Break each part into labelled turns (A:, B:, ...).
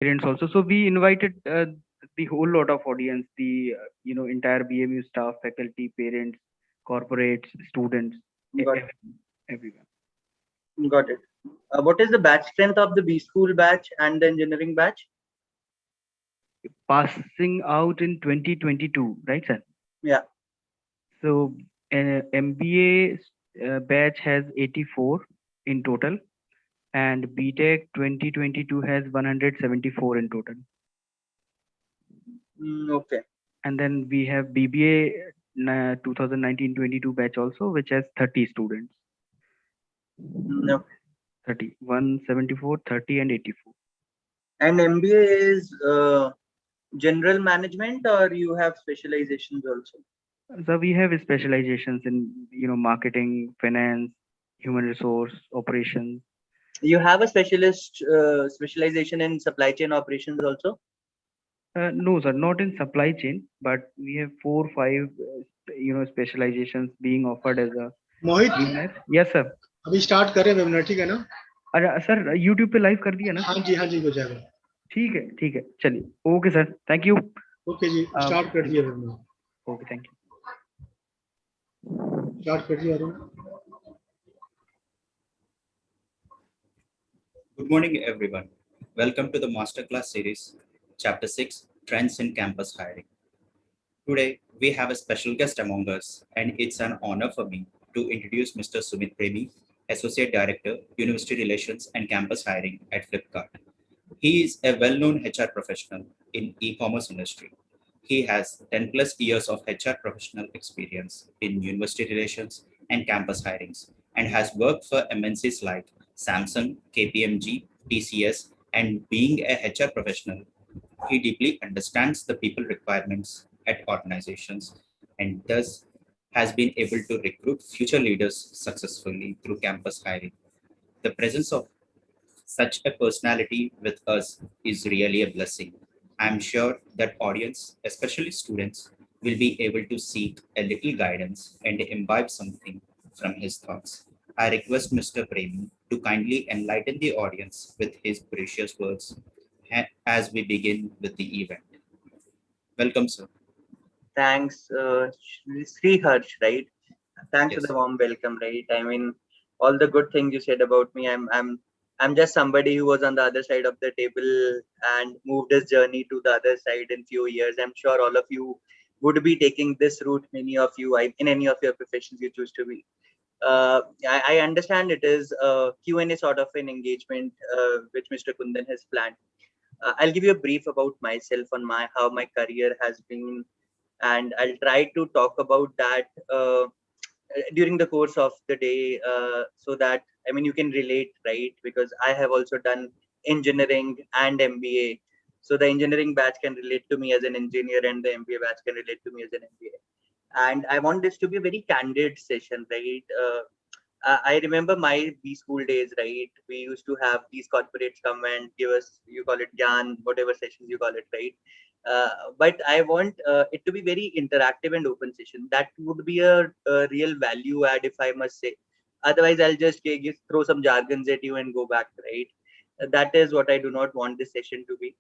A: parents also. So we invited the whole lot of audience, the entire BMU staff, faculty, parents, corporates, students,
B: Got it.
A: everyone.
B: Got it. What is the batch strength of the B school batch and the engineering batch?
A: Passing out in 2022, right, sir?
B: Yeah.
A: So MBA batch has 84 in total, and BTech 2022 has 174 in total.
B: Okay.
A: And then we have BBA 2019-22 batch also, which has 30 students.
B: Okay.
A: 30, 174, 30, and 84.
B: And MBA is general management, or you have specializations also?
A: So we have specializations in marketing, finance, human resource, operations.
B: You have a specialization in supply chain operations also?
A: No, sir, not in supply chain, but we have 4, 5, specializations being offered as a
C: Mohit
A: BMS. Yes, sir.
C: अभी start करें webinar, ठीक है ना?
A: अरे sir, YouTube पे live कर दिया ना?
C: हाँ जी हो जाएगा।
A: ठीक है, चलिए। Okay sir, thank you.
C: Okay जी, स्टार्ट कर दिया webinar.
A: Okay, thank you.
C: Start कर दिया Arun.
D: Good morning, everyone. Welcome to the Masterclass series, Chapter 6, Trends in Campus Hiring. Today, we have a special guest among us, and it's an honor for me to introduce Mr. Sumit Premi, Associate Director, University Relations and Campus Hiring at Flipkart. He is a well-known HR professional in e-commerce industry. He has 10 plus years of HR professional experience in university relations and campus hirings, and has worked for MNCs like Samsung, KPMG, TCS, and being a HR professional, he deeply understands the people requirements at organizations and thus has been able to recruit future leaders successfully through campus hiring. The presence of such a personality with us is really a blessing. I'm sure that audience, especially students, will be able to seek a little guidance and imbibe something from his thoughts. I request Mr. Premi to kindly enlighten the audience with his precious words as we begin with the event. Welcome, sir.
B: Thanks, Sri Harsh, right? Thanks for
D: Yes.
B: the warm welcome, right? I mean, all the good things you said about me. I'm just somebody who was on the other side of the table and moved his journey to the other side in few years. I'm sure all of you would be taking this route. Many of you, in any of your professions you choose to be. I understand it is a Q&A sort of an engagement which Mr. Kundan has planned. I'll give you a brief about myself on how my career has been, and I'll try to talk about that during the course of the day, so that you can relate, right? Because I have also done engineering and MBA, so the engineering batch can relate to me as an engineer, and the MBA batch can relate to me as an MBA. And I want this to be a very candid session, right? I remember my B school days, right? We used to have these corporates come and give us, you call it Gyan, whatever sessions you call it, right? But I want it to be very interactive and open session. That would be a real value add, if I must say. Otherwise, I'll just throw some jargons at you and go back, right? That is what I do not want this session to be.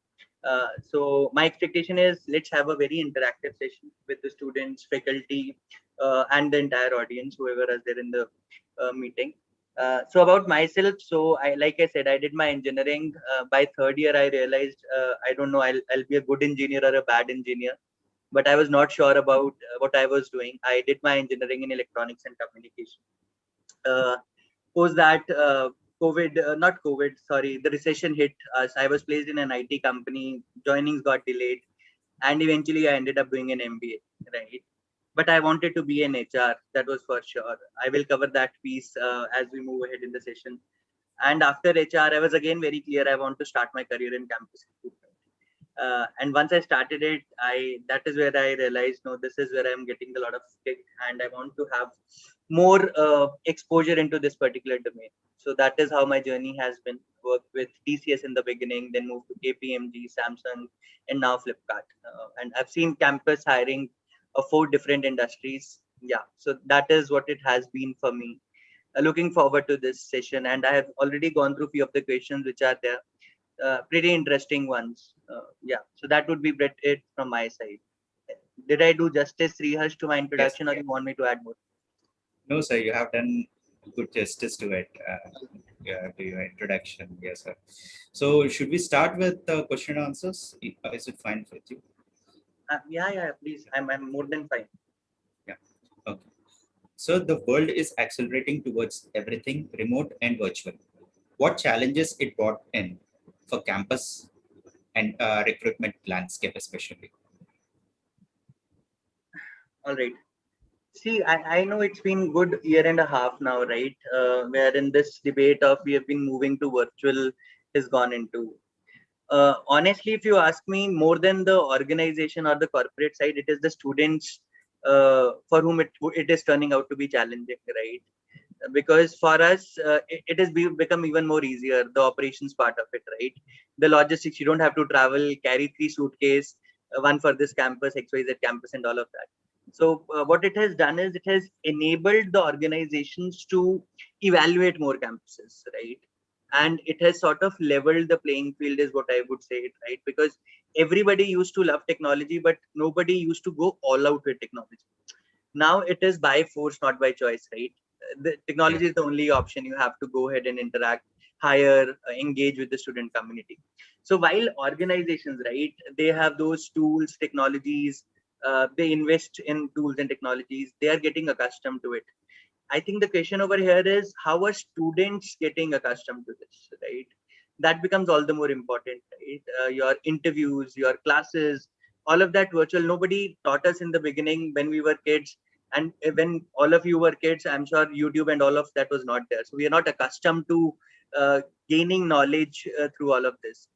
B: So my expectation is let's have a very interactive session with the students, faculty, and the entire audience, whoever is there in the meeting. So about myself, so like I said, I did my engineering. By third year, I realized I don't know, I'll be a good engineer or a bad engineer, but I was not sure about what I was doing. I did my engineering in electronics and communication. Post that, not COVID, sorry, the recession hit us. I was placed in an IT company. Joinings got delayed, and eventually I ended up doing an MBA, right? But I wanted to be an HR, that was for sure. I will cover that piece as we move ahead in the session. And after HR, I was again very clear I want to start my career in campus recruitment. And once I started it, that is where I realized, no, this is where I'm getting a lot of kick, and I want to have more exposure into this particular domain. So that is how my journey has been. Worked with TCS in the beginning, then moved to KPMG, Samsung, and now Flipkart. And I've seen campus hiring of 4 different industries. Yeah, so that is what it has been for me. Looking forward to this session, and I have already gone through few of the questions which are there. pretty interesting ones. Yeah, so that would be it from my side. Did I do justice, Sriharsh, to my
D: Yes.
B: introduction, or you want me to add more?
D: No, sir, you have done good justice to it, to your introduction. Yes, sir. So, should we start with the question and answers? Is it fine with you?
B: Yeah, please. I'm more than fine.
D: Yeah. Okay. So, the world is accelerating towards everything remote and virtual. What challenges it brought in for campus and recruitment landscape, especially?
B: All right. See, I know it's been good year and a half now, right? Wherein this debate of we have been moving to virtual has gone into. Honestly, if you ask me, more than the organization or the corporate side, it is the students for whom it is turning out to be challenging, right? Because for us, it has become even more easier, the operations part of it, right? The logistics, you don't have to travel, carry 3 suitcases, one for this campus, XYZ campus, and all of that. So what it has done is it has enabled the organizations to evaluate more campuses, right? And it has sort of leveled the playing field, is what I would say, right? Because everybody used to love technology, but nobody used to go all out with technology. Now it is by force, not by choice, right? The
D: Yeah.
B: technology is the only option. You have to go ahead and interact, hire, engage with the student community. So while organizations, right, they have those tools, technologies, they invest in tools and technologies, they are getting accustomed to it. I think the question over here is, how are students getting accustomed to this, right? That becomes all the more important, right? Your interviews, your classes, all of that virtual. Nobody taught us in the beginning when we were kids. And when all of you were kids, I'm sure YouTube and all of that was not there. So we are not accustomed to gaining knowledge through all of this.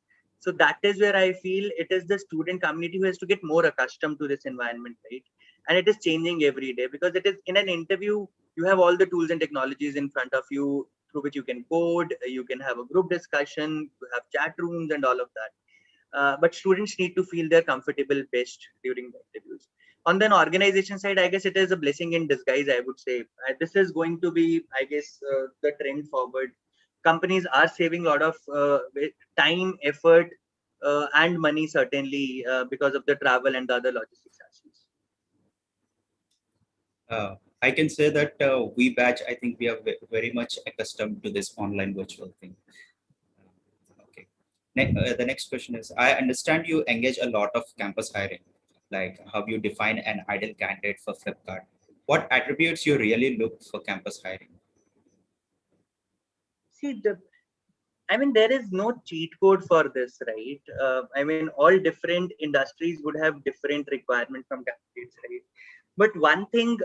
B: So that is where I feel it is the student community who has to get more accustomed to this environment, right? And it is changing every day, because it is in an interview, you have all the tools and technologies in front of you through which you can code, you can have a group discussion, you have chat rooms and all of that. But students need to feel they're comfortable best during the interviews. On the organization side, I guess it is a blessing in disguise, I would say. This is going to be, I guess, the trend forward. Companies are saving a lot of time, effort, and money, certainly, because of the travel and the other logistics aspects.
D: I can say that we batch, I think we are very much accustomed to this online virtual thing. Okay. The next question is, I understand you engage a lot of campus hiring, like how you define an ideal candidate for Flipkart. What attributes you really look for campus hiring?
B: See, there is no cheat code for this, right? All different industries would have different requirements from candidates, right? But one thing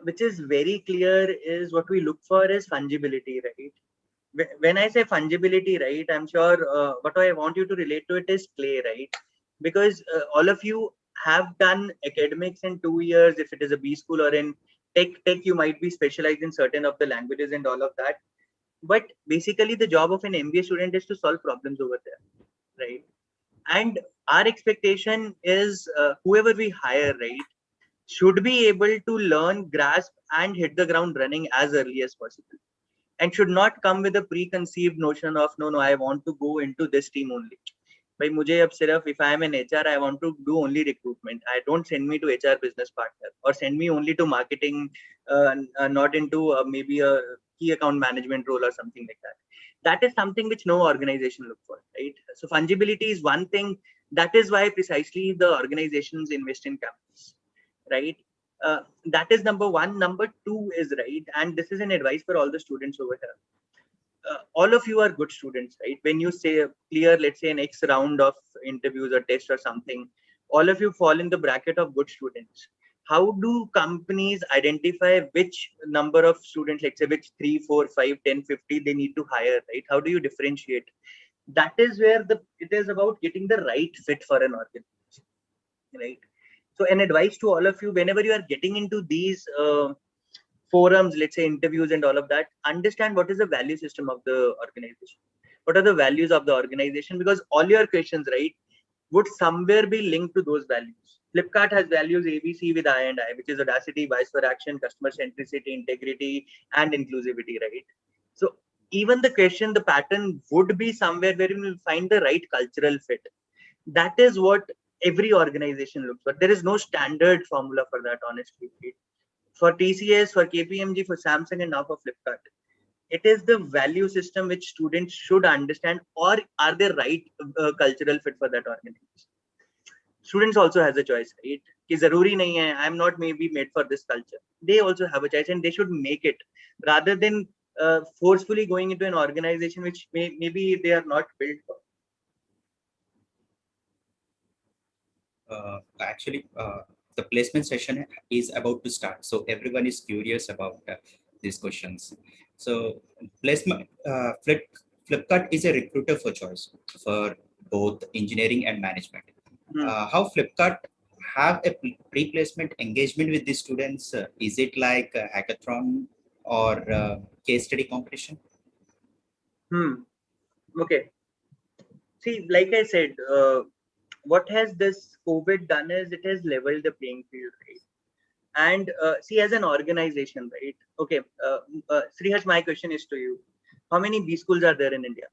B: which is very clear is what we look for is fungibility, right? When I say fungibility, right, I'm sure what I want you to relate to it is play, right? Because all of you have done academics in 2 years. If it is a B school, or in tech, you might be specialized in certain of the languages and all of that. But basically, the job of an MBA student is to solve problems over there, right? And our expectation is whoever we hire, right, should be able to learn, grasp, and hit the ground running as early as possible, and should not come with a preconceived notion of no, I want to go into this team only. भाई मुझे अब सिर्फ if I am an HR, I want to do only recruitment. I don't send me to HR business partner, or send me only to marketing, not into maybe a key account management role or something like that. That is something which no organization look for, right? So fungibility is one thing. That is why precisely the organizations invest in campus, right? That is number one. Number two is, right, and this is an advice for all the students over here. All of you are good students, right? When you say clear, let's say an X round of interviews or test or something, all of you fall in the bracket of good students. How do companies identify which number of students, let's say which 3, 4, 5, 10, 50 they need to hire, right? How do you differentiate? That is where it is about getting the right fit for an organization, right? So an advice to all of you, whenever you are getting into these forums, let's say interviews and all of that, understand what is the value system of the organization. What are the values of the organization? Because all your questions, right, would somewhere be linked to those values. Flipkart has values ABC with I and I, which is audacity, bias for action, customer centricity, integrity, and inclusivity, right? So even the question, the pattern would be somewhere where you will find the right cultural fit. That is what every organization looks for. There is no standard formula for that, honestly. For TCS, for KPMG, for Samsung, and now for Flipkart. It is the value system which students should understand, or are they right cultural fit for that organization. Students also has a choice, right? कि जरूरी नहीं है, I'm not maybe made for this culture. They also have a choice and they should make it rather than forcefully going into an organization which maybe they are not built for.
D: Actually, the placement session is about to start, so everyone is curious about these questions. So placement, Flipkart is a recruiter for choice for both engineering and management. How Flipkart have a pre-placement engagement with the students? Is it like a hackathon or case study competition?
B: Okay. See, like I said, what has this COVID done is it has leveled the playing field, right? And see, as an organization, right? Okay, Sriharsh, my question is to you: how many B schools are there in India?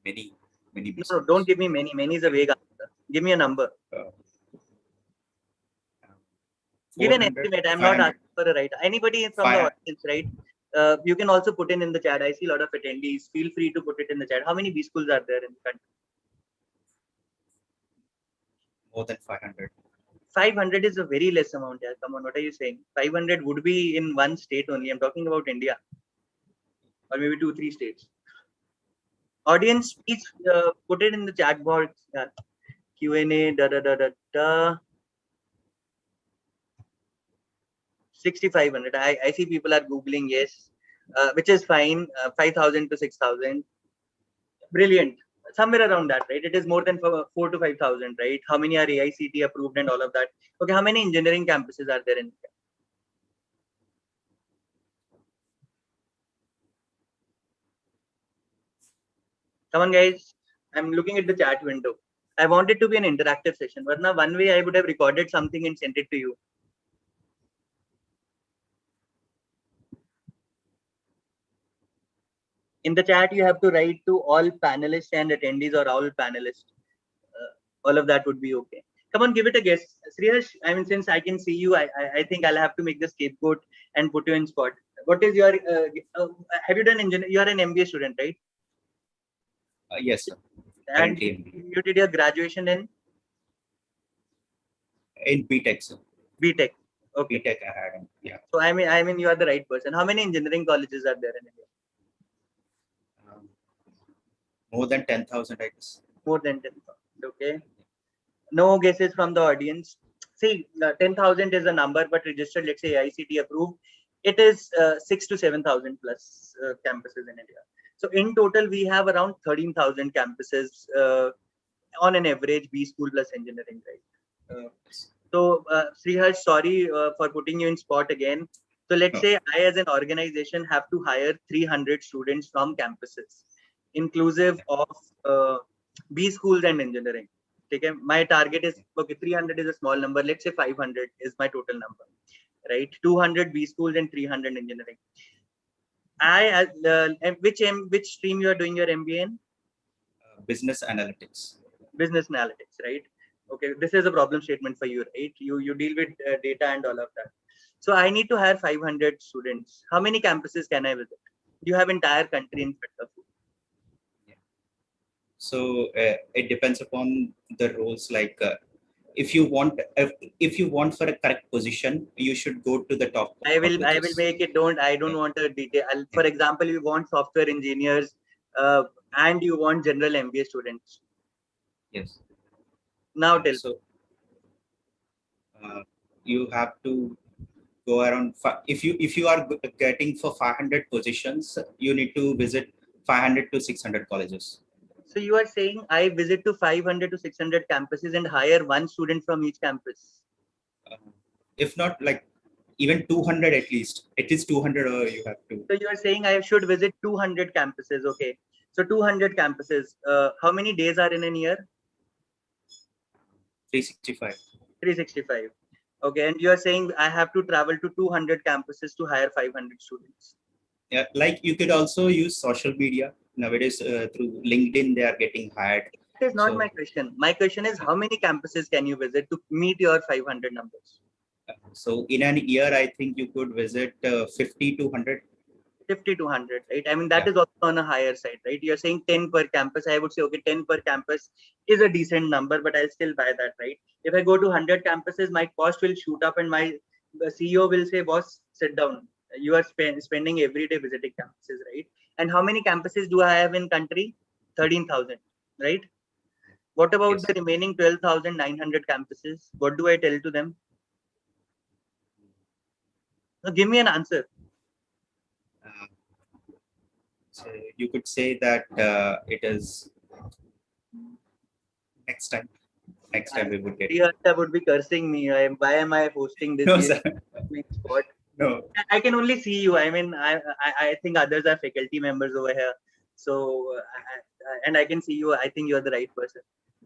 D: Many.
B: No, don't give me many. Many is a vague answer. Give me a number. Give an estimate. I'm not asking for a right. Anybody from the audience, right? You can also put in the chat. I see a lot of attendees. Feel free to put it in the chat. How many B schools are there in the country?
D: More than 500.
B: 500 is a very less amount. Yeah. Come on, what are you saying? 500 would be in one state only. I'm talking about India, or maybe 2-3 states. Audience, please put it in the chat box. Q&A. 6,500. I see people are googling. Yes, which is fine. 5,000 to 6,000. Brilliant. Somewhere around that, right? It is more than 4 to 5,000, right? How many are AICT approved and all of that? Okay, how many engineering campuses are there in India? Come on, guys. I'm looking at the chat window. I want it to be an interactive session. But now, one way I would have recorded something and sent it to you. In the chat, you have to write to all panelists and attendees, or all panelists. All of that would be okay. Come on, give it a guess. Sriharsh, I mean, since I can see you, I think I'll have to make the scapegoat and put you in spot. What is your, have you done engineering? You are an MBA student, right?
D: Yes, sir.
B: And you did your graduation in
D: BTech, sir.
B: BTech. Okay.
D: BTech I had. Yeah.
B: So I mean, you are the right person. How many engineering colleges are there in India?
D: More than 10,000, I guess.
B: More than 10,000. Okay. No guesses from the audience. See, 10,000 is a number, but registered, let's say ICT approved, it is 6 to 7,000 plus campuses in India. So in total, we have around 13,000 campuses on an average B school plus engineering, right? So Sriharsh, sorry for putting you in spot again. So let's say I, as an organization, have to hire 300 students from campuses, inclusive of B schools and engineering. Okay, my target is, okay, 300 is a small number. Let's say 500 is my total number, right? 200 B schools and 300 engineering. Which stream you are doing your MBA in?
D: Business analytics.
B: Business analytics, right? Okay, this is a problem statement for you, right? You deal with data and all of that. So I need to hire 500 students. How many campuses can I visit? You have entire country in front of you.
D: So it depends upon the roles. Like if you want for a correct position, you should go to the top.
B: I will make it. I don't want a detail. For example, you want software engineers and you want general MBA students.
D: Yes.
B: Now tell.
D: So you have to go around. If you are getting for 500 positions, you need to visit 500 to 600 colleges.
B: So you are saying I visit to 500 to 600 campuses and hire one student from each campus?
D: If not, like even 200 at least 200 you have to.
B: So you are saying I should visit 200 campuses. Okay. So 200 campuses. How many days are in a year?
D: 365.
B: 365. Okay. And you are saying I have to travel to 200 campuses to hire 500 students.
D: Yeah, like you could also use social media nowadays through LinkedIn. They are getting hired.
B: That is not
D: So,
B: my question. My question is, how many campuses can you visit to meet your 500 numbers?
D: so in an year, I think you could visit 50 to 100.
B: 50 to 100, right? I mean, that
D: Yeah.
B: is also on a higher side, right? You're saying 10 per campus. I would say, okay, 10 per campus is a decent number, but I'll still buy that, right? If I go to 100 campuses, my cost will shoot up and my CEO will say, boss, sit down. You are spending every day visiting campuses, right? And how many campuses do I have in country? 13,000, right? What about
D: Yes.
B: the remaining 12,900 campuses? What do I tell to them? Now, give me an answer.
D: Uh, so you could say that it is next time. Next time we would get.
B: Priyanka would be cursing me. Why am I hosting this
D: No,
B: year?
D: sir.
B: Spot.
D: No.
B: I can only see you. I mean, I think others are faculty members over here. So, and I can see you. I think you're the right person.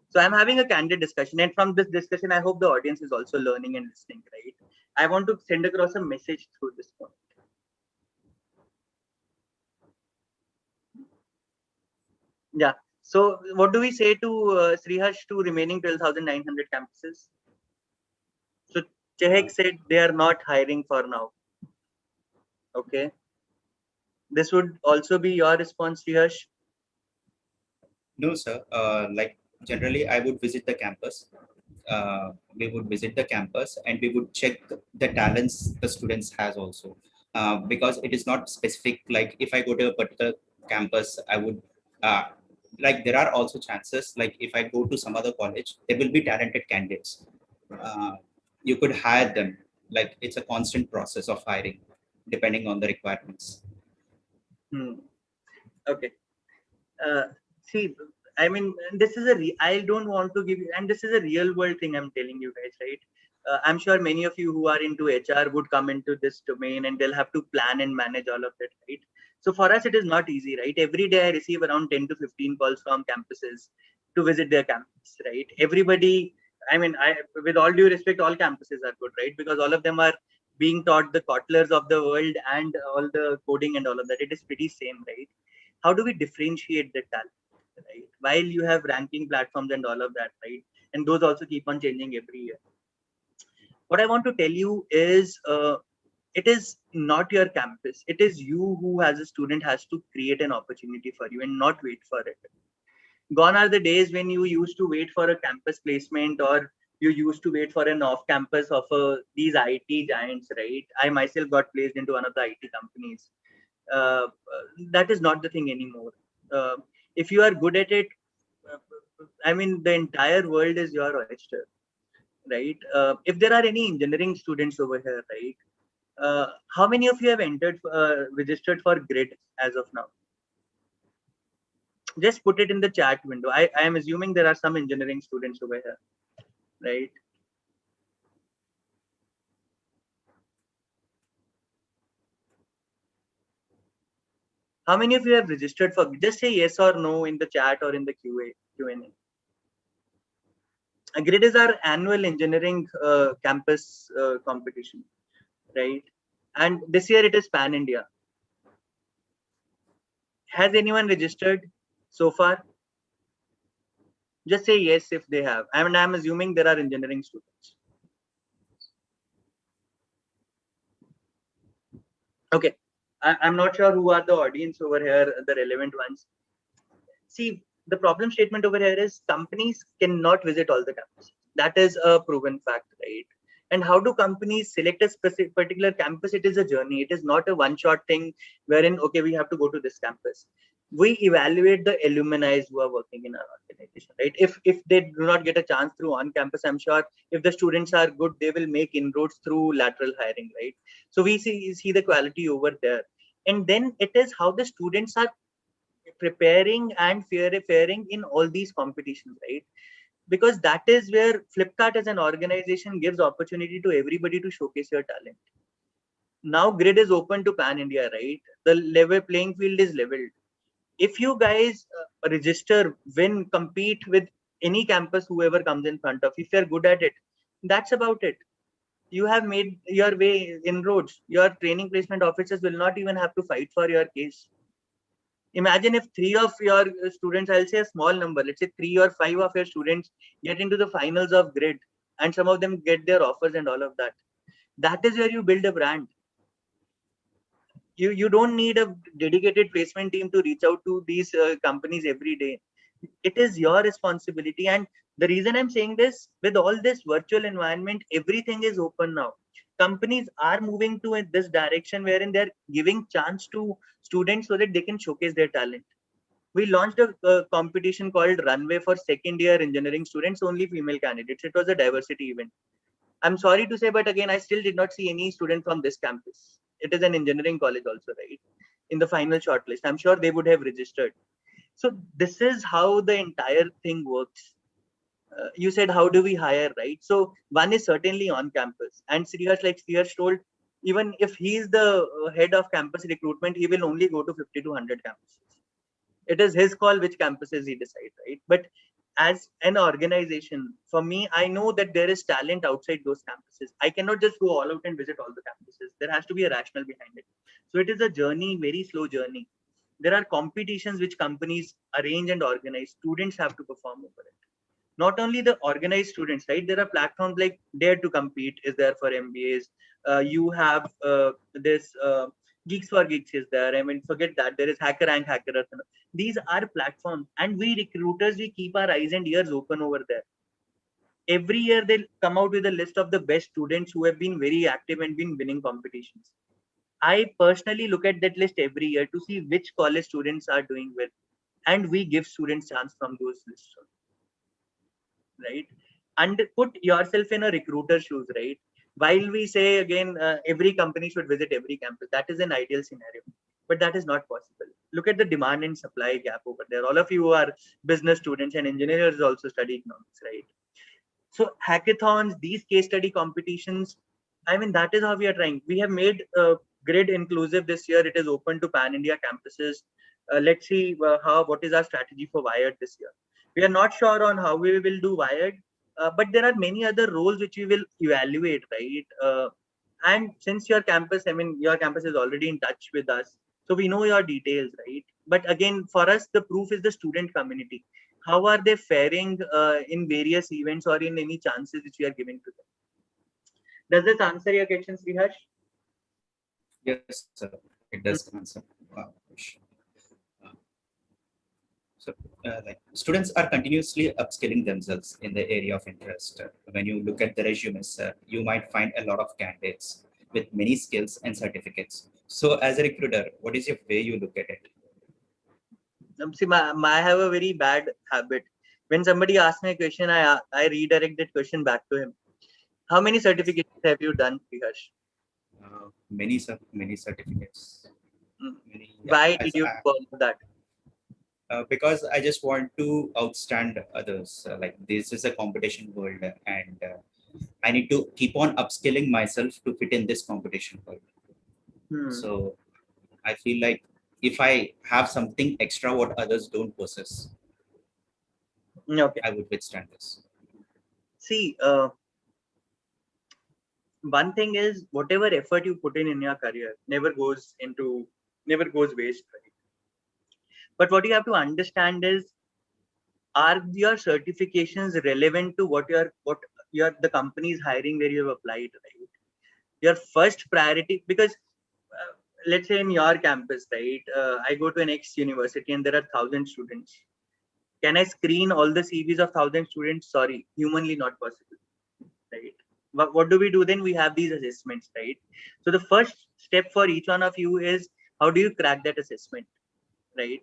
B: So I'm having a candid discussion. And from this discussion, I hope the audience is also learning and listening, right? I want to send across a message through this point. Yeah. So what do we say to Srihash to remaining 12,900 campuses? So Chehek said they are not hiring for now. Okay. This would also be your response, Srihash.
D: No, sir. Like generally, I would visit the campus. We would visit the campus and we would check the talents the students has also. Because it is not specific. Like if I go to a particular campus, I would like there are also chances. Like if I go to some other college, there will be talented candidates. Uh, you could hire them. Like it's a constant process of hiring, depending on the requirements.
B: Hmm. Okay. Uh, see, I mean, this is I don't want to give you, and this is a real world thing I'm telling you guys, right? I'm sure many of you who are into HR would come into this domain and they'll have to plan and manage all of it, right? So for us, it is not easy, right? Every day I receive around 10 to 15 calls from campuses to visit their campus, right? Everybody, I mean, with all due respect, all campuses are good, right? Because all of them are being taught the Kotlers of the world and all the coding and all of that. It is pretty same, right? How do we differentiate the talent, right? While you have ranking platforms and all of that, right? And those also keep on changing every year. What I want to tell you is it is not your campus. It is you who, as a student, has to create an opportunity for you and not wait for it. Gone are the days when you used to wait for a campus placement or you used to wait for an off campus of these IT giants, right? I myself got placed into one of the IT companies. That is not the thing anymore. Uh, if you are good at it, uh, I mean, the entire world is your oyster, right? If there are any engineering students over here, right? How many of you have registered for grid as of now? Just put it in the chat window. I am assuming there are some engineering students over here, right? How many of you have registered for? Just say yes or no in the chat or in the Q&A. Grid is our annual engineering campus competition, right? And this year it is pan India. Has anyone registered so far? Just say yes if they have. I mean, I'm assuming there are engineering students. Okay. I'm not sure who are the audience over here, the relevant ones. See, the problem statement over here is companies cannot visit all the campuses. That is a proven fact, right? And how do companies select a specific particular campus? It is a journey. It is not a one-shot thing wherein, okay, we have to go to this campus. We evaluate the alumni who are working in our organization, right? If they do not get a chance through on campus, I'm sure if the students are good, they will make inroads through lateral hiring, right? So we see the quality over there. And then it is how the students are preparing and faring in all these competitions, right? Because that is where Flipkart as an organization gives opportunity to everybody to showcase your talent. Now grid is open to pan India, right? The level playing field is leveled. If you guys register, win, compete with any campus, whoever comes in front of, if you're good at it, that's about it. You have made your way inroads. Your training placement officers will not even have to fight for your case. Imagine if 3 of your students, I'll say a small number, let's say 3 or 5 of your students get into the finals of grid, and some of them get their offers and all of that. That is where you build a brand. You don't need a dedicated placement team to reach out to these companies every day. It is your responsibility. And the reason I'm saying this, with all this virtual environment, everything is open now. Companies are moving to this direction wherein they're giving chance to students so that they can showcase their talent. We launched a competition called Runway for second year engineering students, only female candidates. It was a diversity event. I'm sorry to say, but again, I still did not see any student from this campus. It is an engineering college also, right? In the final shortlist, I'm sure they would have registered. So this is how the entire thing works. You said, how do we hire, right? So one is certainly on campus. And Sriharsh, like Sriharsh told, even if he is the head of campus recruitment, he will only go to 50 to 100 campuses. It is his call which campuses he decides, right? But as an organization, for me, I know that there is talent outside those campuses. I cannot just go all out and visit all the campuses. There has to be a rationale behind it. So it is a journey, very slow journey. There are competitions which companies arrange and organize. Students have to perform over it. Not only the organized students, right? There are platforms like Dare to Compete is there for MBAs. You have this Geeks for Geeks is there. I mean, forget that. There is Hacker Rank, Hacker Earth. These are platforms, and we recruiters, we keep our eyes and ears open over there. Every year they come out with a list of the best students who have been very active and been winning competitions. I personally look at that list every year to see which college students are doing well, and we give students chance from those lists, right? And put yourself in a recruiter shoes, right? While we say again, every company should visit every campus, that is an ideal scenario, but that is not possible. Look at the demand and supply gap over there. All of you are business students, and engineers also study economics, right? So hackathons, these case study competitions, I mean, that is how we are trying. We have made grid inclusive this year. It is open to pan India campuses. Let's see what is our strategy for Wired this year. We are not sure on how we will do Wired, but there are many other roles which we will evaluate, right? And since your campus, I mean, your campus is already in touch with us, so we know your details, right? But again, for us, the proof is the student community. How are they faring in various events or in any chances which we are giving to them? Does this answer your question, Sriharsh?
D: Yes, sir. It does answer. Question. Uh, like students are continuously upskilling themselves in the area of interest. When you look at the resumes, you might find a lot of candidates with many skills and certificates. So, as a recruiter, what is your way you look at it?
B: See, I have a very bad habit. When somebody asks me a question, I redirect that question back to him. How many certificates have you done, Sriharsh?
D: Many certificates.
B: Why did you do all of that?
D: Because I just want to outstand others. Like this is a competition world, and I need to keep on upskilling myself to fit in this competition world. So I feel like if I have something extra what others don't possess,
B: okay,
D: I would withstand this.
B: See, one thing is whatever effort you put in your career never goes waste, right? But what you have to understand is, are your certifications relevant to what the company is hiring where you have applied, right? Your first priority, because let's say in your campus, right? I go to an X university and there are 1,000 students. Can I screen all the CVs of 1,000 students? Sorry, humanly not possible, right? What do we do then? We have these assessments, right? So the first step for each one of you is, how do you crack that assessment, right?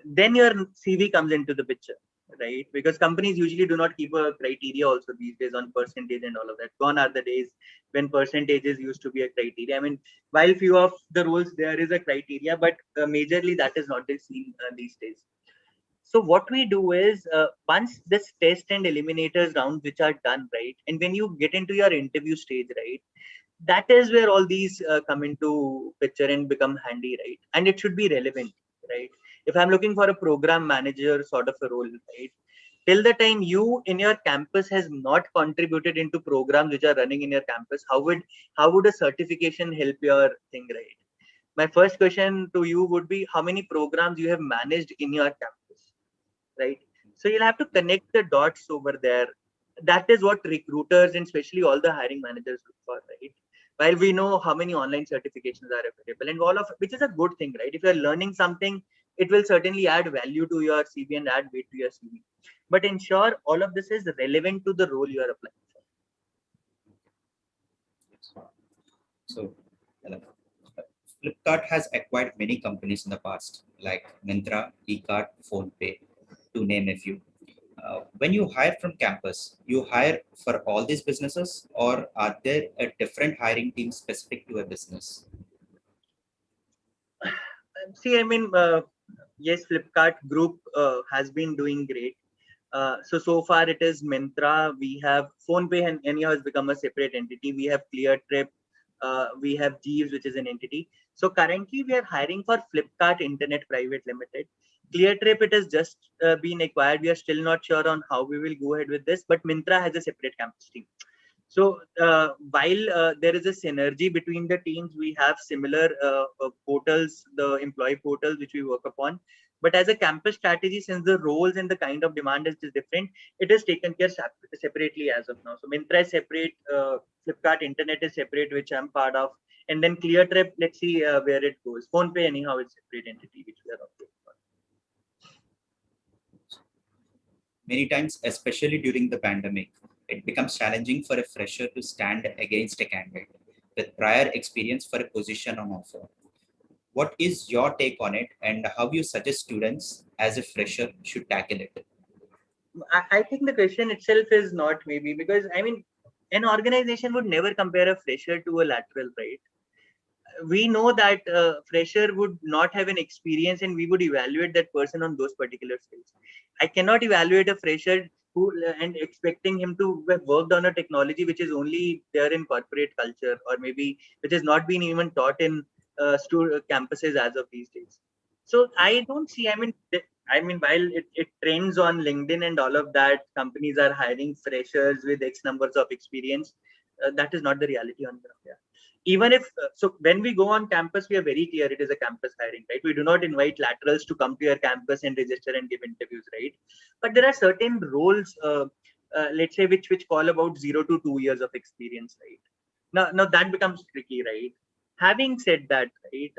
B: Then your CV comes into the picture, right? Because companies usually do not keep a criteria also these days on percentage and all of that. Gone are the days when percentages used to be a criteria. I mean, while few of the roles there is a criteria, but majorly that is not seen these days. So what we do is, once this test and eliminators rounds which are done, right, and when you get into your interview stage, right, that is where all these come into picture and become handy, right? And it should be relevant, right? If I'm looking for a program manager sort of a role, right, till the time you in your campus has not contributed into programs which are running in your campus, how would a certification help your thing, right? My first question to you would be, how many programs you have managed in your campus, right? So you'll have to connect the dots over there. That is what recruiters and especially all the hiring managers look for, right? While we know how many online certifications are available and all of, which is a good thing, right? If you're learning something, it will certainly add value to your CV and add weight to your CV. But ensure all of this is relevant to the role you are applying for.
D: So, Flipkart has acquired many companies in the past, like Myntra, eCart, PhonePe, to name a few. When you hire from campus, you hire for all these businesses, or are there a different hiring team specific to a business?
B: See, I mean, yes, Flipkart group has been doing great. So far it is Myntra. We have PhonePe and anyhow has become a separate entity. We have ClearTrip. We have Jeeves, which is an entity. So currently we are hiring for Flipkart Internet Private Limited. ClearTrip, it has just been acquired. We are still not sure on how we will go ahead with this, but Myntra has a separate campus team. So while there is a synergy between the teams, we have similar portals, the employee portals which we work upon. But as a campus strategy, since the roles and the kind of demand is different, it is taken care separately as of now. So Myntra is separate, Flipkart Internet is separate, which I'm part of, and then ClearTrip. Let's see where it goes. PhonePe anyhow is separate entity which we are operating for.
D: Many times, especially during the pandemic, it becomes challenging for a fresher to stand against a candidate with prior experience for a position on offer. What is your take on it, and how you suggest students as a fresher should tackle it?
B: I think the question itself is not maybe, because I mean, an organization would never compare a fresher to a lateral, right? We know that fresher would not have an experience and we would evaluate that person on those particular skills. I cannot evaluate a fresher who and expecting him to have worked on a technology which is only there in corporate culture, or maybe which has not been even taught in campuses as of these days. So I don't see, I mean, while it trends on LinkedIn and all of that, companies are hiring freshers with X numbers of experience. That is not the reality on ground. Yeah. Even if so, when we go on campus, we are very clear it is a campus hiring, right? We do not invite laterals to come to your campus and register and give interviews, right? But there are certain roles, let's say, which call about 0 to 2 years of experience, right? Now that becomes tricky, right? Having said that, right,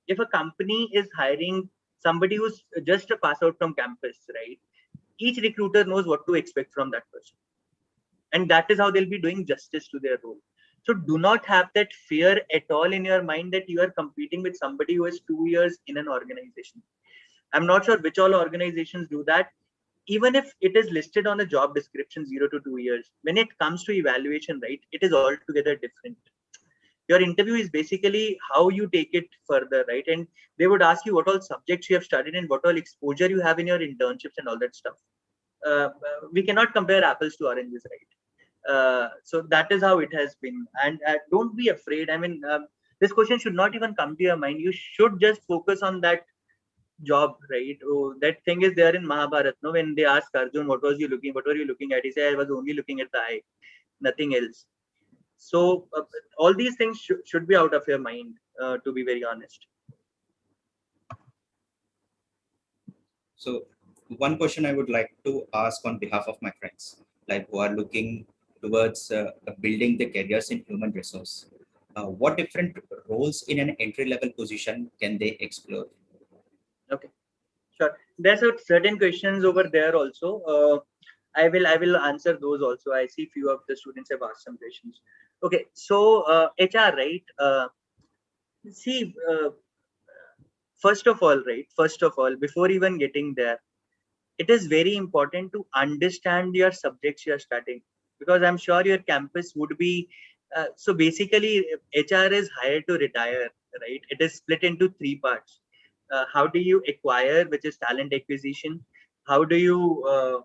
B: if a company is hiring somebody who's just a pass out from campus, right, each recruiter knows what to expect from that person, and that is how they'll be doing justice to their role. So do not have that fear at all in your mind that you are competing with somebody who has 2 years in an organization. I'm not sure which all organizations do that. Even if it is listed on a job description 0 to 2 years, when it comes to evaluation, right, it is altogether different. Your interview is basically how you take it further, right? And they would ask you what all subjects you have studied and what all exposure you have in your internships and all that stuff. We cannot compare apples to oranges, right? So that is how it has been. And don't be afraid. I mean, this question should not even come to your mind. You should just focus on that job, right? Oh, that thing is there in Mahabharata. No, when they ask Arjun, what were you looking at? He said, I was only looking at the eye, nothing else. So all these things should be out of your mind, to be very honest.
D: So one question I would like to ask on behalf of my friends, like who are looking towards building their careers in human resource. What different roles in an entry-level position can they explore?
B: Okay, sure. There's certain questions over there also. I will answer those also. I see few of the students have asked some questions. Okay, so HR, right? See, first of all, before even getting there, it is very important to understand your subjects you are studying, because I'm sure your campus would be. So basically, HR is hired to retire, right? It is split into three parts. How do you acquire, which is talent acquisition? How do you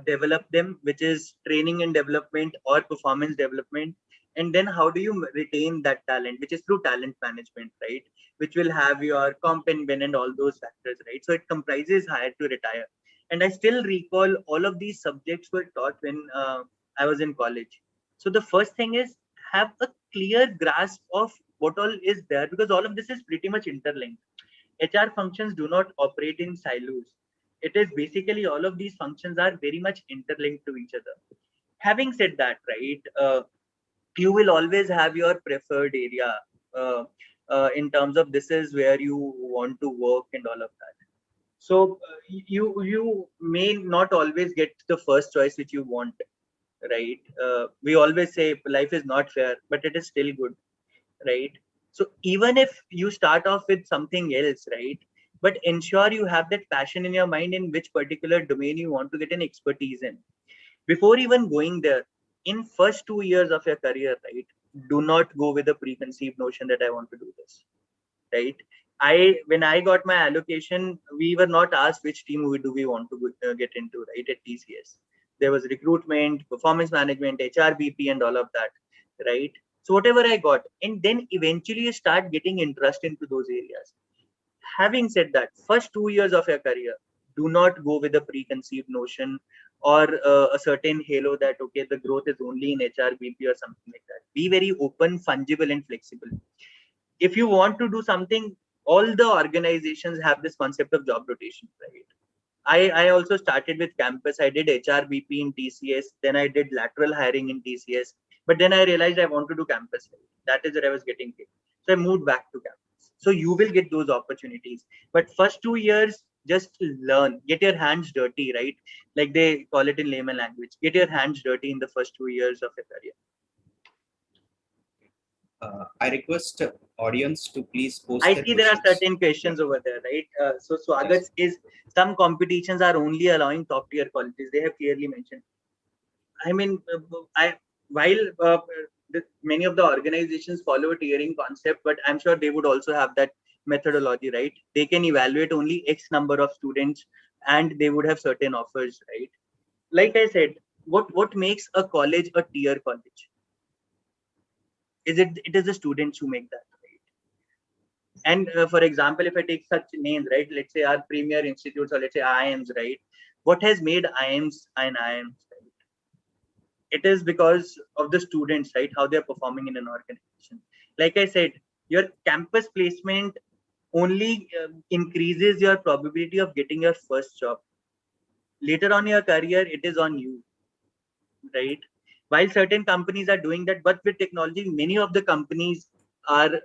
B: develop them, which is training and development or performance development? And then how do you retain that talent, which is through talent management, right? Which will have your comp and ben and all those factors, right? So it comprises hire to retire. And I still recall all of these subjects were taught when I was in college. So the first thing is have a clear grasp of what all is there, because all of this is pretty much interlinked. HR functions do not operate in silos. It is basically all of these functions are very much interlinked to each other. Having said that, right, you will always have your preferred area in terms of this is where you want to work and all of that. So you may not always get the first choice which you want, right? We always say life is not fair, but it is still good, right? So even if you start off with something else, right, but ensure you have that passion in your mind in which particular domain you want to get an expertise in. Before even going there, in first 2 years of your career, right, do not go with a preconceived notion that I want to do this, right? When I got my allocation, we were not asked which team we want to get into, right? At TCS, there was recruitment, performance management, HRBP, and all of that, right? So whatever I got, and then eventually you start getting interest into those areas. Having said that, first 2 years of your career, do not go with a preconceived notion or a certain halo that okay, the growth is only in HRBP or something like that. Be very open, fungible, and flexible. If you want to do something, all the organizations have this concept of job rotation, right? I also started with campus. I did HRBP in TCS, then I did lateral hiring in TCS, but then I realized I want to do campus. Right? That is where I was getting paid. So I moved back to campus. So you will get those opportunities. But first 2 years, just learn, get your hands dirty, right? Like they call it in layman language. Get your hands dirty in the first 2 years of your career.
D: I request audience to please post
B: I
D: their
B: see there are
D: questions.
B: certain questions over there, right? So Swagat
D: Yes.
B: is some competitions are only allowing top tier colleges. They have clearly mentioned. I mean, while many of the organizations follow a tiering concept, but I'm sure they would also have that methodology, right? They can evaluate only X number of students, and they would have certain offers, right? Like I said, what makes a college a tier college? It is the students who make that, right? And for example, if I take such names, right, let's say our premier institutes or let's say IIMs, right? What has made IIMs and IIMs, right? It is because of the students, right? How they're performing in an organization. Like I said, your campus placement only increases your probability of getting your first job. Later on in your career, it is on you, right? While certain companies are doing that, but with technology, many of the companies are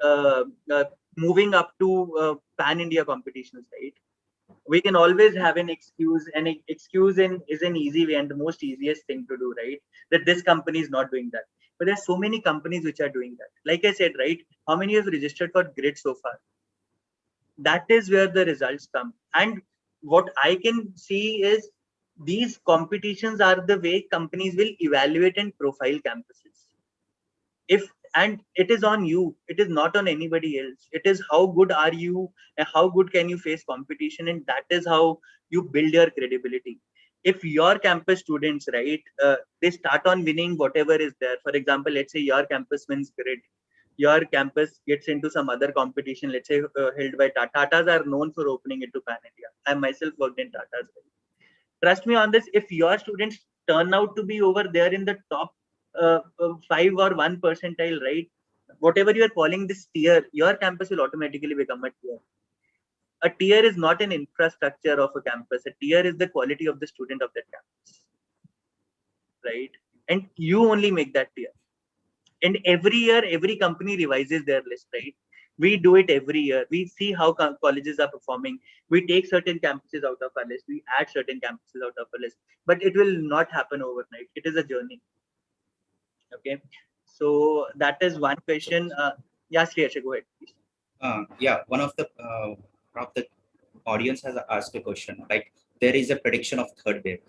B: moving up to pan India competitions, right? We can always have an excuse, and excuse is an easy way and the most easiest thing to do, right? That this company is not doing that. But there's so many companies which are doing that. Like I said, right? How many have registered for grid so far? That is where the results come. And what I can see is these competitions are the way companies will evaluate and profile campuses. If and it is on you, it is not on anybody else. It is how good are you and how good can you face competition, and that is how you build your credibility. If your campus students, right, they start on winning whatever is there. For example, let's say your campus wins grid, your campus gets into some other competition, let's say held by Tatas are known for opening it to pan India. I myself worked in Tatas. Trust me on this, if your students turn out to be over there in the top 5 or 1 percentile, right, whatever you are calling this tier, your campus will automatically become a tier. A tier is not an infrastructure of a campus. A tier is the quality of the student of that campus, right? And you only make that tier. And every year, every company revises their list, right? We do it every year. We see how colleges are performing. We take certain campuses out of our list. We add certain campuses out of our list. But it will not happen overnight. It is a journey. Okay. So that is one question. Yeah, Shreyasha, go ahead, please.
D: Yeah, one of the audience has asked a question. Like there is a prediction of third wave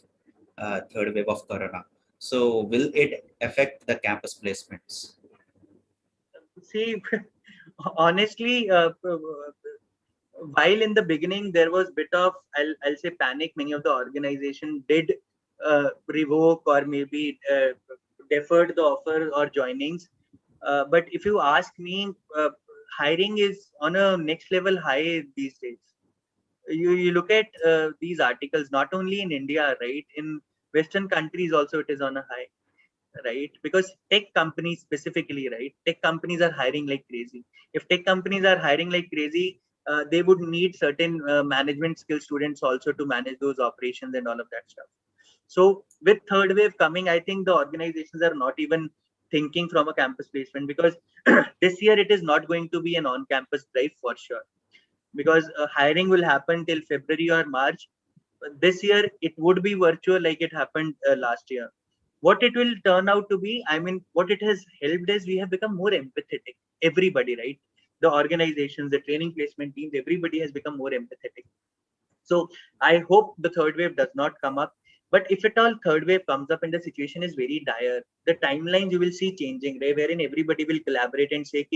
D: of corona. So will it affect the campus placements?
B: See, honestly, while in the beginning there was bit of I'll say panic, many of the organization did revoke or maybe deferred the offer or joinings. But if you ask me, hiring is on a next level high these days. you look at these articles, not only in India, right? In Western countries also it is on a high, right? Because tech companies specifically, right? Tech companies are hiring like crazy. If tech companies are hiring like crazy, they would need certain management skill students also to manage those operations and all of that stuff. So with third wave coming, I think the organizations are not even thinking from a campus placement, because this year it is not going to be an on-campus drive for sure, because hiring will happen till February or March. This year it would be virtual like it happened last year. What it will turn out to be, I mean, what it has helped is we have become more empathetic. Everybody, right? The organizations, the training placement teams, everybody has become more empathetic. So I hope the third wave does not come up. But if at all third wave comes up and the situation is very dire, the timelines you will see changing, right? Wherein everybody will collaborate and say,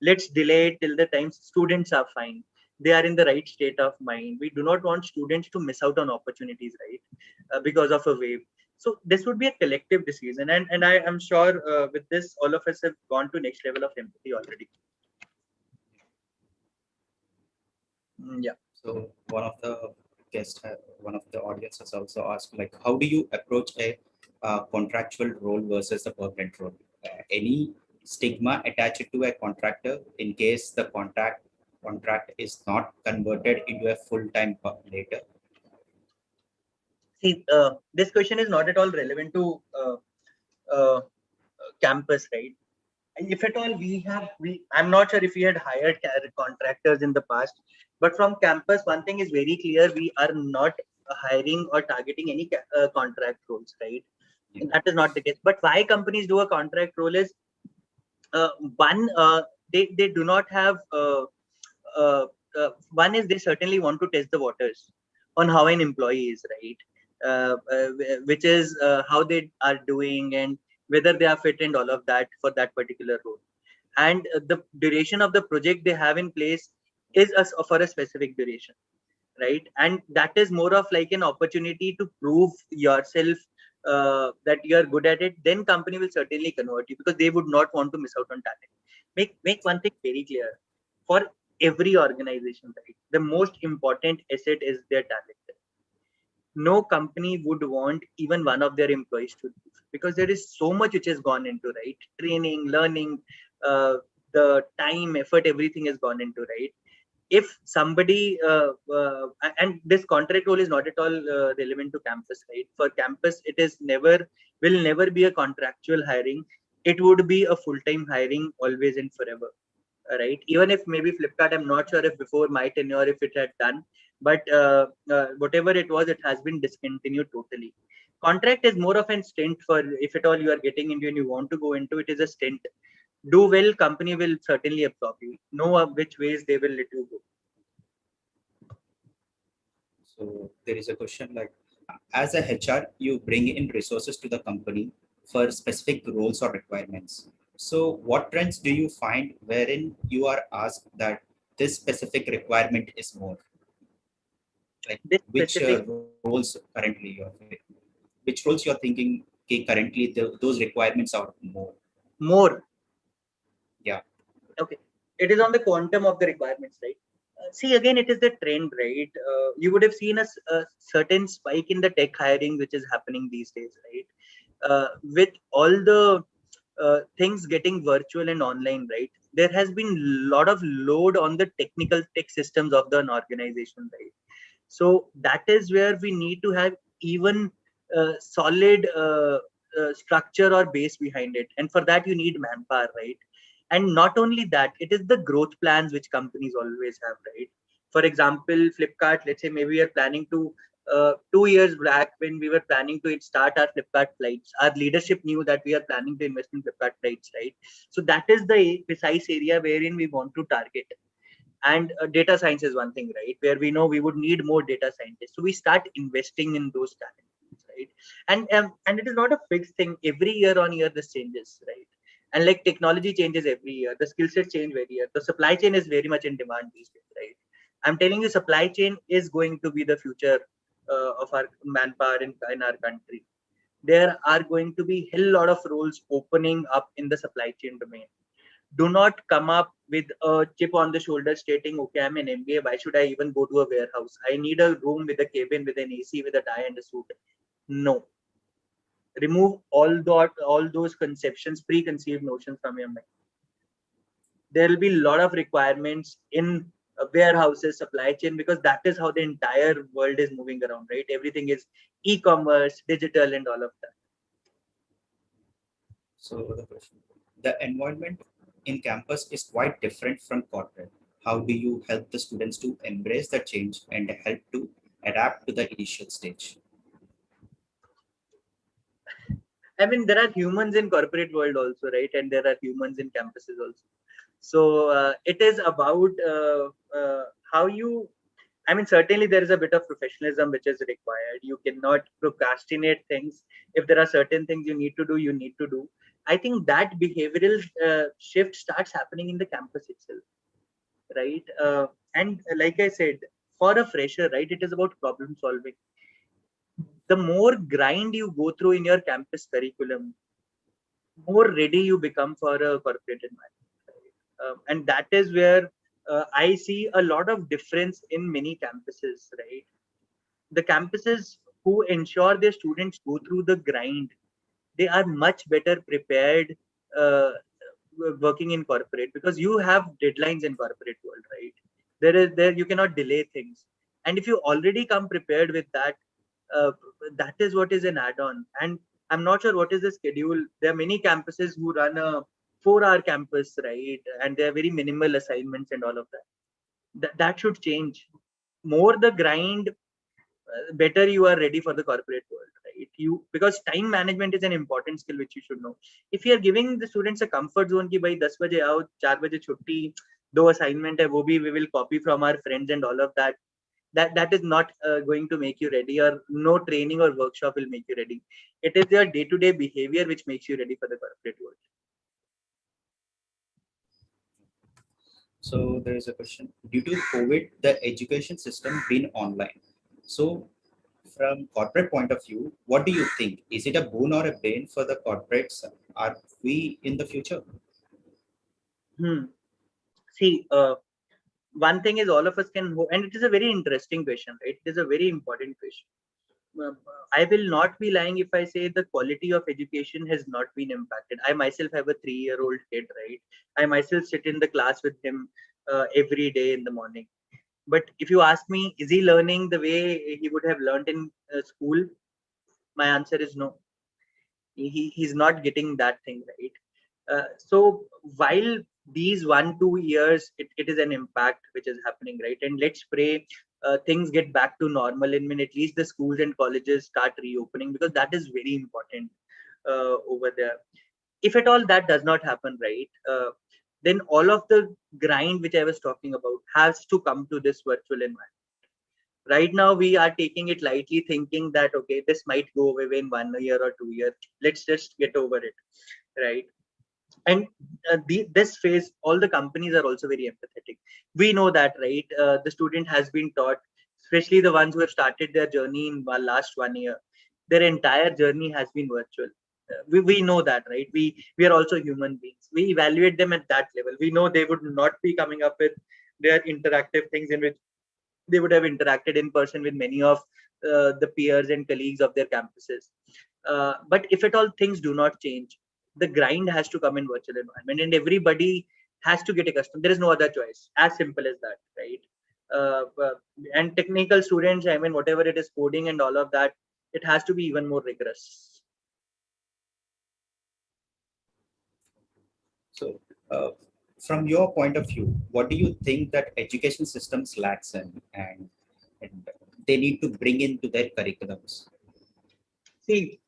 B: let's delay it till the time students are fine. They are in the right state of mind. We do not want students to miss out on opportunities, right? Because of a wave. So this would be a collective decision. And I am sure with this, all of us have gone to next level of empathy already. Yeah.
D: So one of the audience has also asked, like, how do you approach a contractual role versus a permanent role? Any stigma attached to a contractor in case the contract is not converted into a full-time later?
B: See, this question is not at all relevant to campus, right? If at all I'm not sure if we had hired contractors in the past, but from campus, one thing is very clear: we are not hiring or targeting any contract roles, right?
D: Yeah.
B: That is not the case. But why companies do a contract role is one, they do not have uh, one is they certainly want to test the waters on how an employee is, right? Which is how they are doing and whether they are fit and all of that for that particular role. And the duration of the project they have in place is for a specific duration, right? And that is more of like an opportunity to prove yourself that you are good at it. Then company will certainly convert you, because they would not want to miss out on talent. Make one thing very clear: for every organization, right, the most important asset is their talent. No company would want even one of their employees to leave, because there is so much which has gone into, right, training, learning, the time, effort, everything has gone into, right? If somebody and this contract role is not at all relevant to campus, right? For campus, it is will never be a contractual hiring. It would be a full-time hiring always and forever, right? Even if maybe Flipkart, I'm not sure if before my tenure if it had done, but whatever it was, it has been discontinued totally. Contract is more of an stint. For if at all you are getting into and you want to go into it, is a stint. Do well, company will certainly absorb you. Know which ways they will let you go.
D: So there is a question like, as a HR, you bring in resources to the company for specific roles or requirements. So what trends do you find wherein you are asked that this specific requirement is more? Like
B: This
D: which
B: specific
D: roles currently which roles you're thinking, okay, currently those requirements are more?
B: more.
D: Yeah.
B: Okay. It is on the quantum of the requirements, right? See, again, it is the trend, right? You would have seen a certain spike in the tech hiring, which is happening these days, right? With all the things getting virtual and online, right? There has been a lot of load on the technical tech systems of the organization, right? So that is where we need to have even solid structure or base behind it, and for that you need manpower, right? And not only that, it is the growth plans which companies always have, right? For example, Flipkart, let's say maybe we are planning to 2 years back, when we were planning to start our Flipkart flights, our leadership knew that we are planning to invest in Flipkart flights, right? So that is the precise area wherein we want to target. And data science is one thing, right, where we know we would need more data scientists, so we start investing in those talents, right? And it is not a fixed thing. Every year on year this changes, right? And like technology changes every year, the skill set change every year, the supply chain is very much in demand these days, right? I'm telling you, supply chain is going to be the future of our manpower in our country. There are going to be a hell lot of roles opening up in the supply chain domain. Do not come up with a chip on the shoulder stating, okay, I'm an MBA, why should I even go to a warehouse? I need a room with a cabin, with an AC, with a tie and a suit. No. Remove all those conceptions, preconceived notions from your mind. There will be a lot of requirements in warehouses, supply chain, because that is how the entire world is moving around, right? Everything is e-commerce, digital, and all of that.
D: So the question, the environment in campus is quite different from corporate. How do you help the students to embrace the change and help to adapt to the initial stage?
B: I mean, there are humans in corporate world also, right? And there are humans in campuses also. So it is about how you, I mean, certainly there is a bit of professionalism which is required. You cannot procrastinate things. If there are certain things you need to do, you need to do. I think that behavioral shift starts happening in the campus itself, right? And like I said, for a fresher, right, it is about problem solving. The more grind you go through in your campus curriculum, more ready you become for a corporate environment. And that is where I see a lot of difference in many campuses, right? The campuses who ensure their students go through the grind, they are much better prepared uh, working in corporate, because you have deadlines in corporate world, right? There you cannot delay things, and if you already come prepared with that, uh, that is what is an add-on. And I'm not sure what is the schedule. There are many campuses who run a 4-hour campus, right? And there are very minimal assignments and all of that. That should change. More the grind, better you are ready for the corporate world, right? You, because time management is an important skill which you should know. If you are giving the students a comfort zone ki bhai 10 baje aao, 4 baje chutti, do assignment hai wo bhi we will copy from our friends and all of that, that is not going to make you ready, or no training or workshop will make you ready. It is your day-to-day behavior which makes you ready for the corporate world.
D: So there is a question. Due to COVID, the education system been online. So from corporate point of view, what do you think? Is it a boon or a bane for the corporates? Are we in the future?
B: See, one thing is all of us can, and it is a very interesting question, right? It is a very important question. I will not be lying if I say the quality of education has not been impacted. I myself have a 3-year-old kid, right? I myself sit in the class with him every day in the morning. But if you ask me, is he learning the way he would have learned in school? My answer is no. He's not getting that thing, right? So while these 1-2 years, it is an impact which is happening, right? And let's pray things get back to normal, and when at least the schools and colleges start reopening, because that is very important over there. If at all that does not happen, right, then all of the grind which I was talking about has to come to this virtual environment. Right now we are taking it lightly, thinking that okay, this might go away in 1 year or 2 years, let's just get over it, right? And this phase, all the companies are also very empathetic. We know that, right? The student has been taught, especially the ones who have started their journey in the last 1 year, their entire journey has been virtual. We know that, right? We are also human beings. We evaluate them at that level. We know they would not be coming up with their interactive things in which they would have interacted in person with many of the peers and colleagues of their campuses. But if at all things do not change, the grind has to come in virtual environment, and everybody has to get accustomed. There is no other choice. As simple as that, right? And technical students, I mean, whatever it is, coding and all of that, it has to be even more rigorous.
D: So from your point of view, what do you think that education systems lacks in, and they need to bring into their curriculums?
B: See,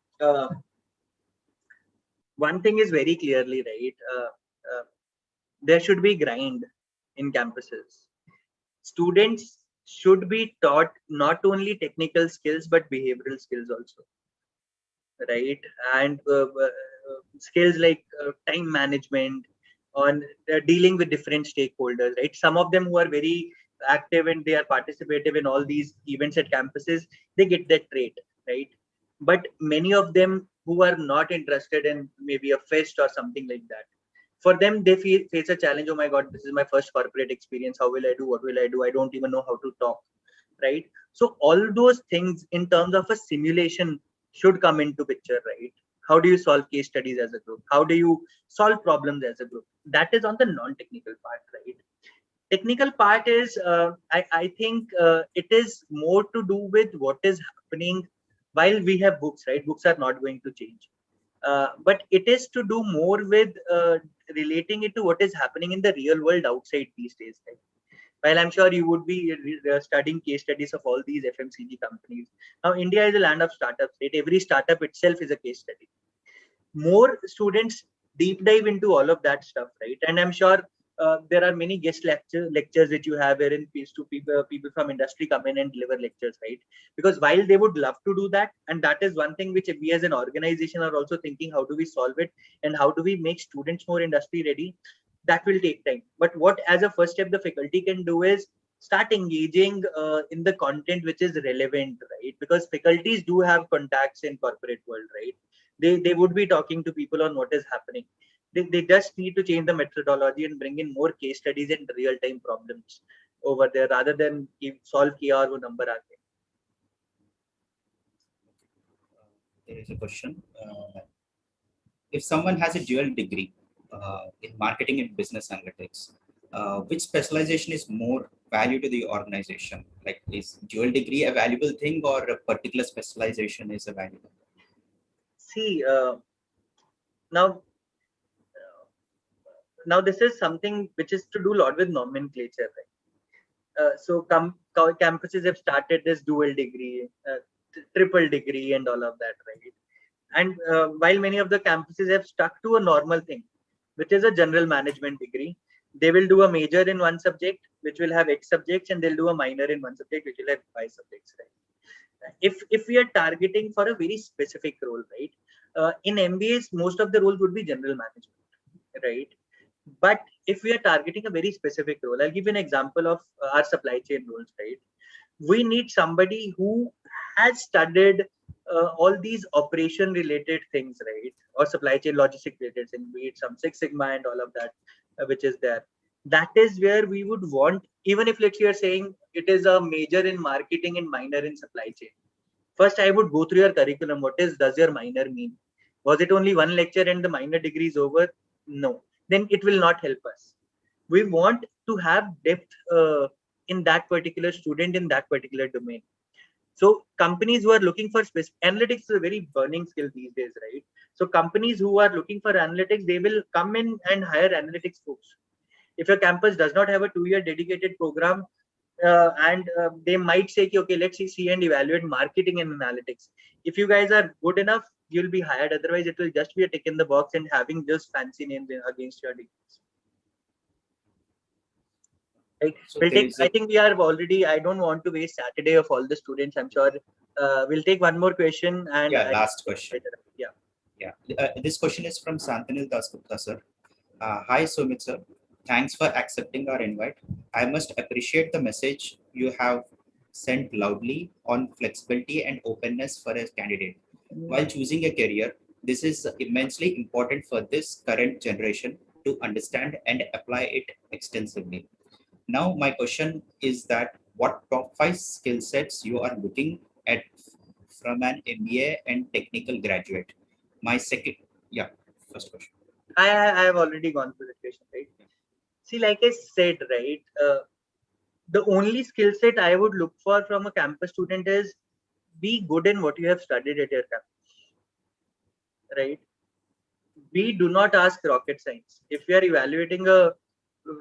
B: one thing is very clearly, right? There should be grind in campuses. Students should be taught not only technical skills but behavioral skills also, right? And skills like time management, on dealing with different stakeholders, right? Some of them who are very active and they are participative in all these events at campuses, they get that trait, right? But many of them who are not interested in maybe a fest or something like that, For them, they face a challenge. Oh my God, this is my first corporate experience. How will I do? What will I do? I don't even know how to talk, right? So all those things in terms of a simulation should come into picture, right? How do you solve case studies as a group? How do you solve problems as a group? That is on the non-technical part, right? Technical part is, I think it is more to do with what is happening while we have books, right? Books are not going to change. But it is to do more with relating it to what is happening in the real world outside these days, right? While I'm sure you would be studying case studies of all these FMCG companies. Now, India is a land of startups, right? Every startup itself is a case study. More students deep dive into all of that stuff, right? And I'm sure there are many guest lectures that you have wherein people from industry come in and deliver lectures, right? Because while they would love to do that, and that is one thing which we as an organization are also thinking, how do we solve it and how do we make students more industry ready? That will take time. But what as a first step the faculty can do is start engaging in the content which is relevant, right? Because faculties do have contacts in corporate world, right? They would be talking to people on what is happening. They just need to change the methodology and bring in more case studies and real time problems over there rather than solve kiya aur wo number aa gaye.
D: There is a question. If someone has a dual degree in marketing and business analytics, which specialization is more value to the organization? Like, is dual degree a valuable thing, or a particular specialization is a valuable?
B: See, now this is something which is to do a lot with nomenclature, right? So campuses have started this dual degree, triple degree, and all of that, right? And while many of the campuses have stuck to a normal thing, which is a general management degree, they will do a major in one subject, which will have X subjects, and they'll do a minor in one subject, which will have Y subjects, right? If we are targeting for a very specific role, right? In MBAs, most of the roles would be general management, right? But if we are targeting a very specific role, I'll give you an example of our supply chain roles, right? We need somebody who has studied all these operation related things, right? Or supply chain logistic related things, be it some Six Sigma and all of that, which is there. That is where we would want, even if let's say you're saying it is a major in marketing and minor in supply chain. First, I would go through your curriculum. What does your minor mean? Was it only one lecture and the minor degree is over? No. Then it will not help us. We want to have depth in that particular student in that particular domain. So companies who are looking for analytics is a very burning skill these days, right? So companies who are looking for analytics, they will come in and hire analytics folks. If your campus does not have a 2-year dedicated program, and they might say, okay, let's see and evaluate marketing and analytics. If you guys are good enough, you'll be hired. Otherwise, it will just be a tick in the box and having just fancy names against your degrees. Right.
D: So
B: We'll
D: there
B: take.
D: is
B: I think we are already. I don't want to waste Saturday of all the students. I'm sure we'll take one more question and
D: last question.
B: Yeah.
D: This question is from Santanil Dasgupta, sir. Hi, Sumit, sir. Thanks for accepting our invite. I must appreciate the message you have sent loudly on flexibility and openness for a candidate. While choosing a career, this is immensely important for this current generation to understand and apply it extensively. Now, my question is that what top 5 skill sets you are looking at from an MBA and technical graduate? My second, first question.
B: I have already gone through the question, right? See, like I said, right, the only skill set I would look for from a campus student is be good in what you have studied at your campus, right? We do not ask rocket science. If we are evaluating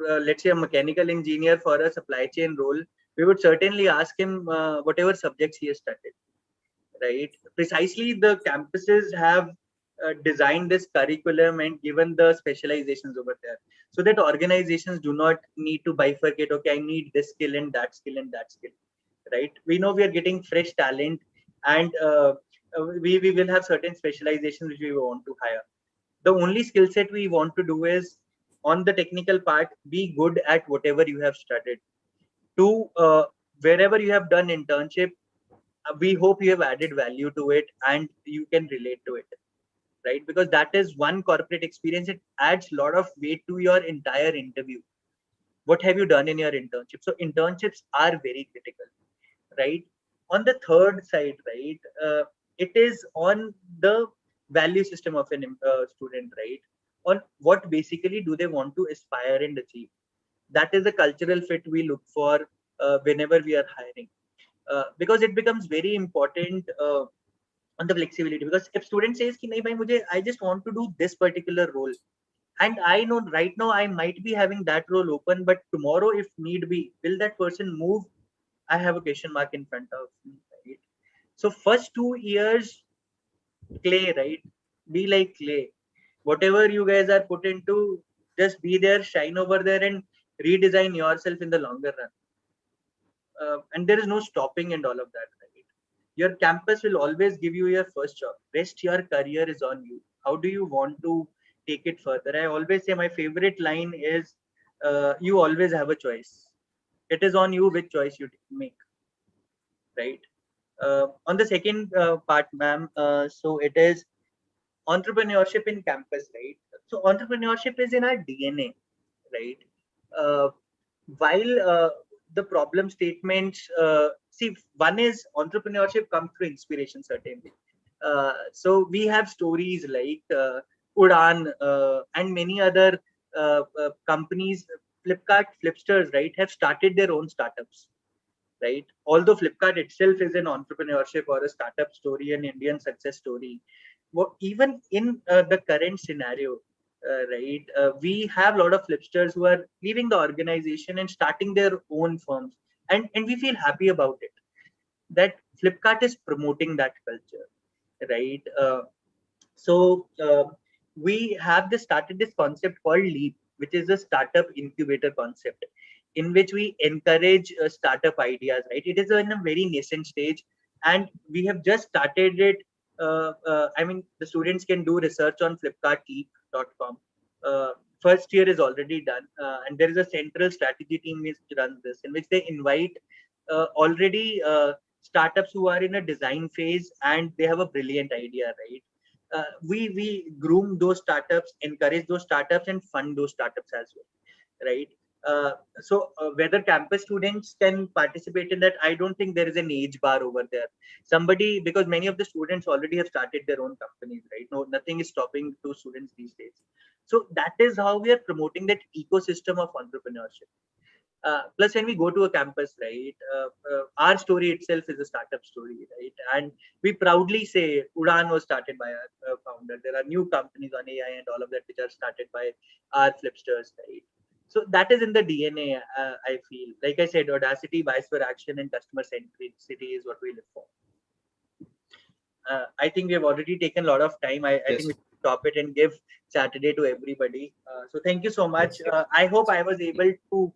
B: let's say a mechanical engineer for a supply chain role, we would certainly ask him whatever subjects he has studied, right? Precisely, the campuses have designed this curriculum and given the specializations over there so that organizations do not need to bifurcate, okay, I need this skill and that skill and that skill, right? We know we are getting fresh talent, and we will have certain specializations which we want to hire. The only skill set we want to do is on the technical part, be good at whatever you have studied. To wherever you have done internship, we hope you have added value to it and you can relate to it. right? Because that is one corporate experience. It adds a lot of weight to your entire interview. What have you done in your internship? So internships are very critical, right? On the third side, right, it is on the value system of an student, right? On what basically do they want to aspire and achieve. That is the cultural fit we look for whenever we are hiring, because it becomes very important on the flexibility. Because if student says ki nahi bhai mujhe I just want to do this particular role, and I know right now I might be having that role open, but tomorrow if need be, will that person move? I have a question mark in front of me, right? So first 2 years, clay, right? Be like clay. Whatever you guys are put into, just be there, shine over there, and redesign yourself in the longer run. And there is no stopping and all of that, right? Your campus will always give you your first job. Rest your career is on you. How do you want to take it further? I always say my favorite line is, you always have a choice. It is on you which choice you make, right? On the second part, ma'am, so it is entrepreneurship in campus, right? So entrepreneurship is in our DNA, right? Uh, while the problem statements, see, one is entrepreneurship comes through inspiration, certainly. So we have stories like Udan and many other companies, Flipkart, Flipsters, right, have started their own startups, right? Although Flipkart itself is an entrepreneurship or a startup story, an Indian success story, well, even in the current scenario, right, we have a lot of Flipsters who are leaving the organization and starting their own firms, and we feel happy about it. That Flipkart is promoting that culture, right? So we have started this concept called Leap, which is a startup incubator concept, in which we encourage startup ideas. Right, it is in a very nascent stage, and we have just started it. I mean, the students can do research on FlipkartLeap.com. First year is already done, and there is a central strategy team which runs this, in which they invite already startups who are in a design phase and they have a brilliant idea, right? We groom those startups, encourage those startups, and fund those startups as well, right? So whether campus students can participate in that, I don't think there is an age bar over there. Somebody, because many of the students already have started their own companies, right? No, nothing is stopping two students these days. So that is how we are promoting that ecosystem of entrepreneurship. Plus, when we go to a campus, right, our story itself is a startup story, right? And we proudly say Udan was started by our founder. There are new companies on AI and all of that which are started by our Flipsters, right? So that is in the DNA. I feel, like I said, audacity, bias for action, and customer centricity is what we live for. I think we have already taken a lot of time. I think we should stop it and give Saturday to everybody. So thank you so much. I hope I was able to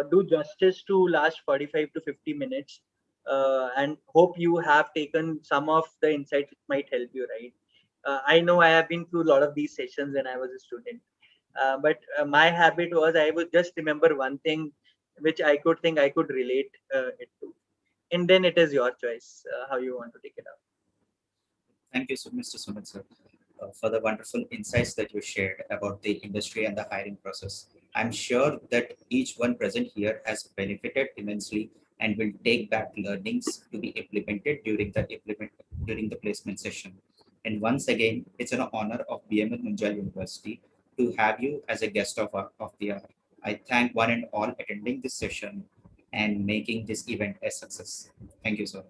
B: do justice to last 45 to 50 minutes, and hope you have taken some of the insights which might help you, right? I know I have been through a lot of these sessions when I was a student, but my habit was I would just remember one thing which I could think I could relate it to, and then it is your choice how you want to take it up.
D: Thank you, Mr. Sumit, sir, for the wonderful insights that you shared about the industry and the hiring process. I'm sure that each one present here has benefited immensely and will take back learnings to be implemented during the placement session. And once again, it's an honor of BML Munjal University to have you as a guest of the hour. I thank one and all attending this session and making this event a success. Thank you, sir.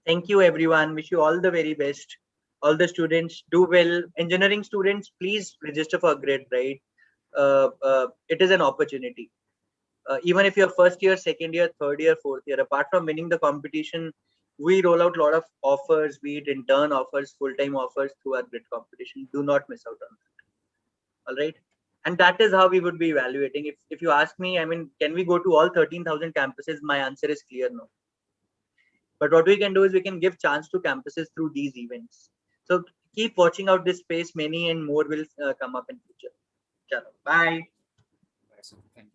B: Thank you, everyone. Wish you all the very best. All the students do well. Engineering students, please register for grid, right? It is an opportunity. Even if you're first year, second year, third year, fourth year, apart from winning the competition, we roll out a lot of offers, be it intern offers, full-time offers through our grid competition. Do not miss out on that. All right. And that is how we would be evaluating. If you ask me, I mean, can we go to all 13,000 campuses? My answer is clear no. But what we can do is we can give chance to campuses through these events. So keep watching out this space. Many and more will come up in future. Chalo, bye.
D: Bye, sir. Thank you.